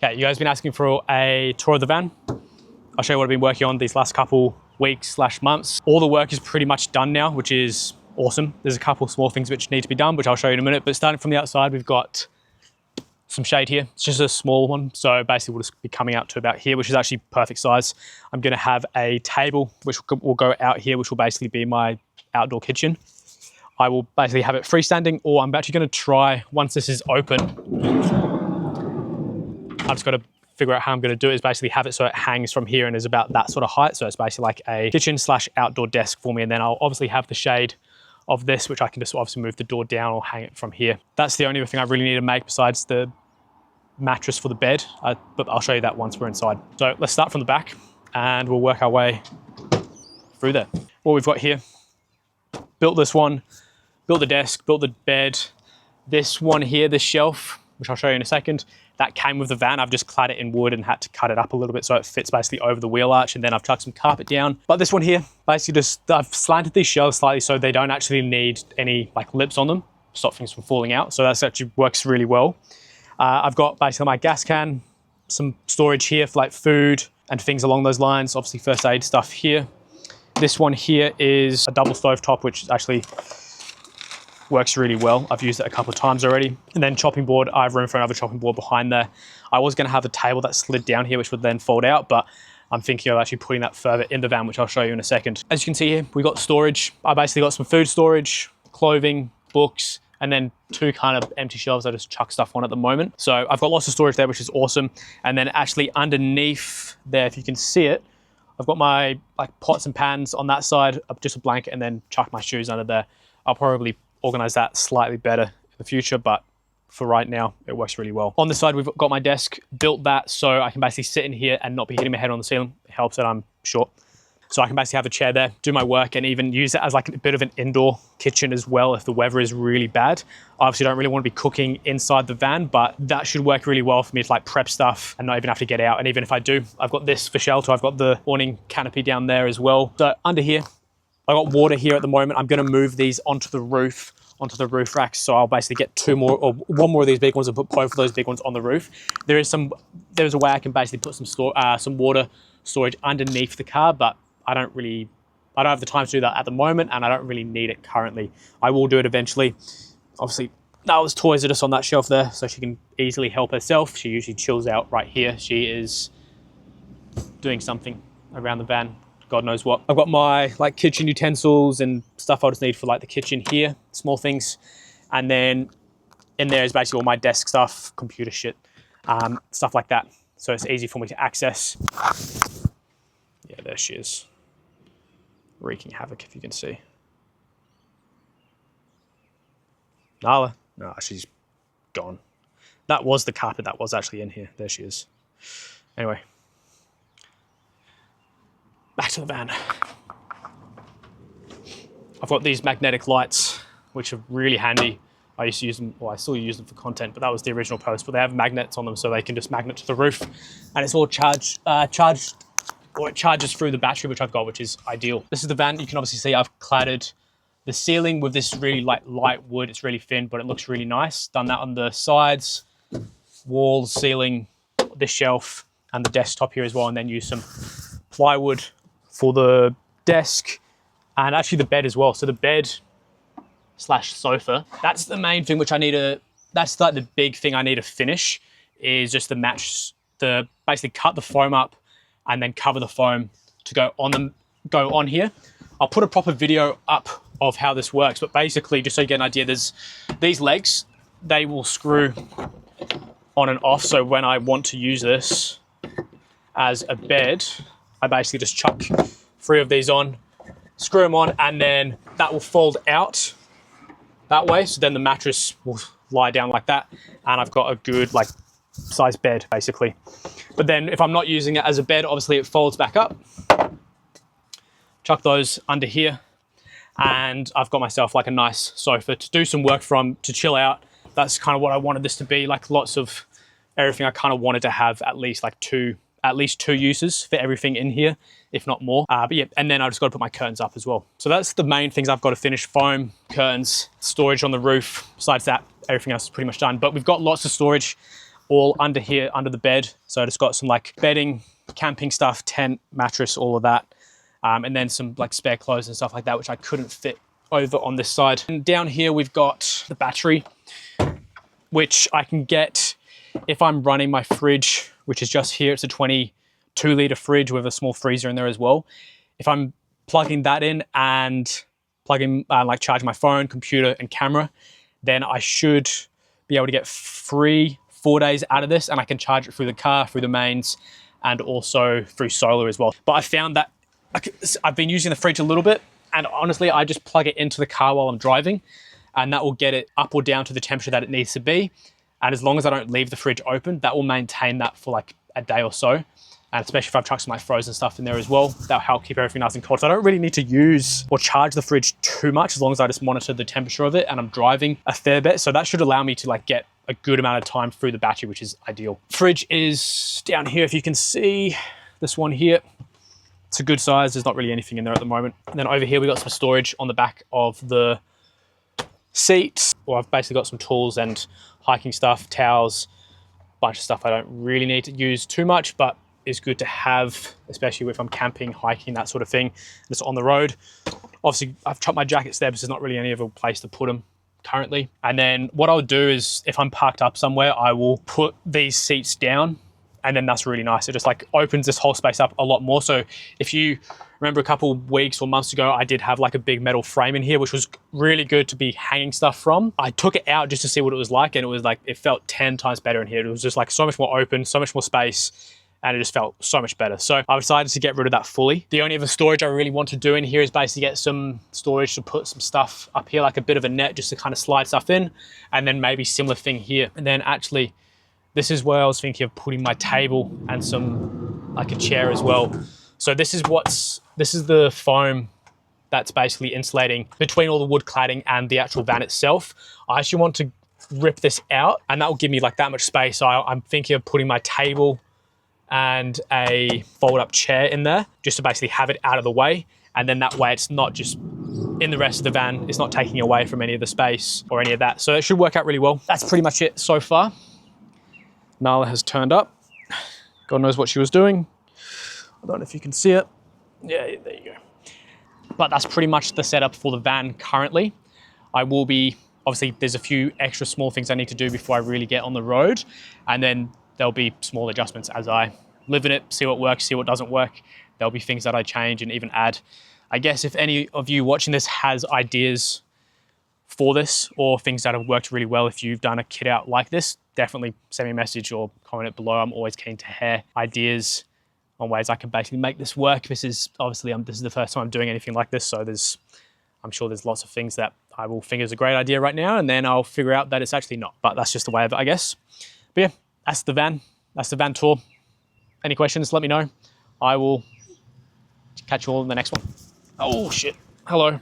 Okay, you guys have been asking for a tour of the van. I'll show you what I've been working on these last couple weeks / months. All the work is pretty much done now, which is awesome. There's a couple small things which need to be done, which I'll show you in a minute. But starting from the outside, we've got some shade here. It's just a small one. So basically we'll just be coming out to about here, which is actually perfect size. I'm gonna have a table, which will go out here, which will basically be my outdoor kitchen. I will basically have it freestanding, or I'm actually gonna try, once this is open, I've just got to figure out how I'm going to do it, is basically have it so it hangs from here and is about that sort of height. So it's basically like a kitchen / outdoor desk for me. And then I'll obviously have the shade of this, which I can just obviously move the door down or hang it from here. That's the only other thing I really need to make besides the mattress for the bed. But I'll show you that once we're inside. So let's start from the back and we'll work our way through there. What we've got here, built this one, built the desk, built the bed. This one here, this shelf, which I'll show you in a second, that came with the van. I've just clad it in wood and had to cut it up a little bit so it fits basically over the wheel arch, and then I've chucked some carpet down. But this one here, basically just, I've slanted these shelves slightly so they don't actually need any like lips on them, stop things from falling out. So that's actually works really well. I've got basically my gas can, some storage here for like food and things along those lines, obviously first aid stuff here. This one here is a double stove top, which actually works really well. I've used it a couple of times already. And then chopping board, I have room for another chopping board behind there. I was going to have a table that slid down here, which would then fold out, but I'm thinking of actually putting that further in the van, which I'll show you in a second. As you can see here, we got storage. I basically got some food storage, clothing, books, and then two kind of empty shelves I just chuck stuff on at the moment. So I've got lots of storage there, which is awesome. And then actually underneath there, if you can see it, I've got my like pots and pans on that side, just a blanket, and then chuck my shoes under there. I'll probably organize that slightly better in the future, but for right now, it works really well. On this side, we've got my desk, built that so I can basically sit in here and not be hitting my head on the ceiling. It helps that I'm short. So I can basically have a chair there, do my work, and even use it as like a bit of an indoor kitchen as well if the weather is really bad. I obviously don't really want to be cooking inside the van, but that should work really well for me to like prep stuff and not even have to get out. And even if I do, I've got this for shelter. I've got the awning canopy down there as well. So under here, I got water here at the moment. I'm going to move these onto the roof racks. So I'll basically get two more or one more of these big ones and put both of those big ones on the roof. There's a way I can basically put some water storage underneath the car, but I don't have the time to do that at the moment, and I don't really need it currently. I will do it eventually. Obviously, Nala's toys are just on that shelf there, so she can easily help herself. She usually chills out right here. She is doing something around the van, God knows what. I've got my like kitchen utensils and stuff I'll just need for like the kitchen here, small things. And then in there is basically all my desk stuff, computer shit, stuff like that. So it's easy for me to access. Yeah, there she is. Wreaking havoc, if you can see. Nala? No, she's gone. That was the carpet that was actually in here. There she is. Anyway. Back to the van. I've got these magnetic lights, which are really handy. I used to use them, well, I still use them for content, but that was the original post. But they have magnets on them, so they can just magnet to the roof. And it's all charged, or it charges through the battery, which I've got, which is ideal. This is the van. You can obviously see I've cladded the ceiling with this really light wood. It's really thin, but it looks really nice. Done that on the sides, walls, ceiling, this shelf, and the desktop here as well. And then use some plywood for the desk and actually the bed as well. So the bed / sofa, that's the main thing which I need to, that's like the big thing I need to finish, is just the match, basically cut the foam up and then cover the foam to go on here. I'll put a proper video up of how this works, but basically just so you get an idea, there's these legs, they will screw on and off. So when I want to use this as a bed, I basically just chuck 3 of these on, screw them on, and then that will fold out that way. So then the mattress will lie down like that, and I've got a good like size bed basically. But then if I'm not using it as a bed, obviously it folds back up. Chuck those under here, and I've got myself like a nice sofa to do some work from, to chill out. That's kind of what I wanted this to be, like lots of everything. I kind of wanted to have at least two uses for everything in here, if not more. But yeah, and then I just got to put my curtains up as well. So that's the main things I've got to finish: foam, curtains, storage on the roof. Besides that, everything else is pretty much done. But we've got lots of storage all under here, under the bed. So I just got some like bedding, camping stuff, tent, mattress, all of that. And then some like spare clothes and stuff like that, which I couldn't fit over on this side. And down here, we've got the battery, which I can get if I'm running my fridge, which is just here. It's a 22-litre fridge with a small freezer in there as well. If I'm plugging that in and plugging, like charging my phone, computer, and camera, then I should be able to get 4 days out of this, and I can charge it through the car, through the mains, and also through solar as well. But I found that I've been using the fridge a little bit, and honestly, I just plug it into the car while I'm driving, and that will get it up or down to the temperature that it needs to be. And as long as I don't leave the fridge open, that will maintain that for like a day or so. And especially if I've chucked some like frozen stuff in there as well, that'll help keep everything nice and cold. So I don't really need to use or charge the fridge too much, as long as I just monitor the temperature of it and I'm driving a fair bit. So that should allow me to like get a good amount of time through the battery, which is ideal. Fridge is down here, if you can see this one here. It's a good size. There's not really anything in there at the moment. And then over here, we got some storage on the back of the seat. Well, I've basically got some tools and hiking stuff, towels, a bunch of stuff I don't really need to use too much, but is good to have, especially if I'm camping, hiking, that sort of thing. Just on the road. Obviously, I've chucked my jackets there because there's not really any other place to put them currently. And then what I'll do is, if I'm parked up somewhere, I will put these seats down, and then that's really nice. It just like opens this whole space up a lot more. So if you remember a couple weeks or months ago, I did have like a big metal frame in here, which was really good to be hanging stuff from. I took it out just to see what it was like, and it was like, it felt 10 times better in here. It was just like so much more open, so much more space, and it just felt so much better. So I decided to get rid of that fully. The only other storage I really want to do in here is basically get some storage to put some stuff up here, like a bit of a net just to kind of slide stuff in, and then maybe similar thing here. And then actually, this is where I was thinking of putting my table and some, like a chair as well. So this is the foam that's basically insulating between all the wood cladding and the actual van itself. I actually want to rip this out, and that will give me like that much space. So I'm thinking of putting my table and a fold-up chair in there, just to basically have it out of the way. And then that way it's not just in the rest of the van, it's not taking away from any of the space or any of that. So it should work out really well. That's pretty much it so far. Nala has turned up. God knows what she was doing. I don't know if you can see it. Yeah, there you go. But that's pretty much the setup for the van currently. I will be, obviously there's a few extra small things I need to do before I really get on the road. And then there'll be small adjustments as I live in it, see what works, see what doesn't work. There'll be things that I change and even add. I guess if any of you watching this has ideas for this or things that have worked really well, if you've done a kit out like this, definitely send me a message or comment it below. I'm always keen to hear ideas on ways I can basically make this work. This is obviously, this is the first time I'm doing anything like this, so I'm sure there's lots of things that I will think is a great idea right now, and then I'll figure out that it's actually not. But that's just the way of it, I guess. But yeah, that's the van. That's the van tour. Any questions, let me know. I will catch you all in the next one. Oh shit, hello.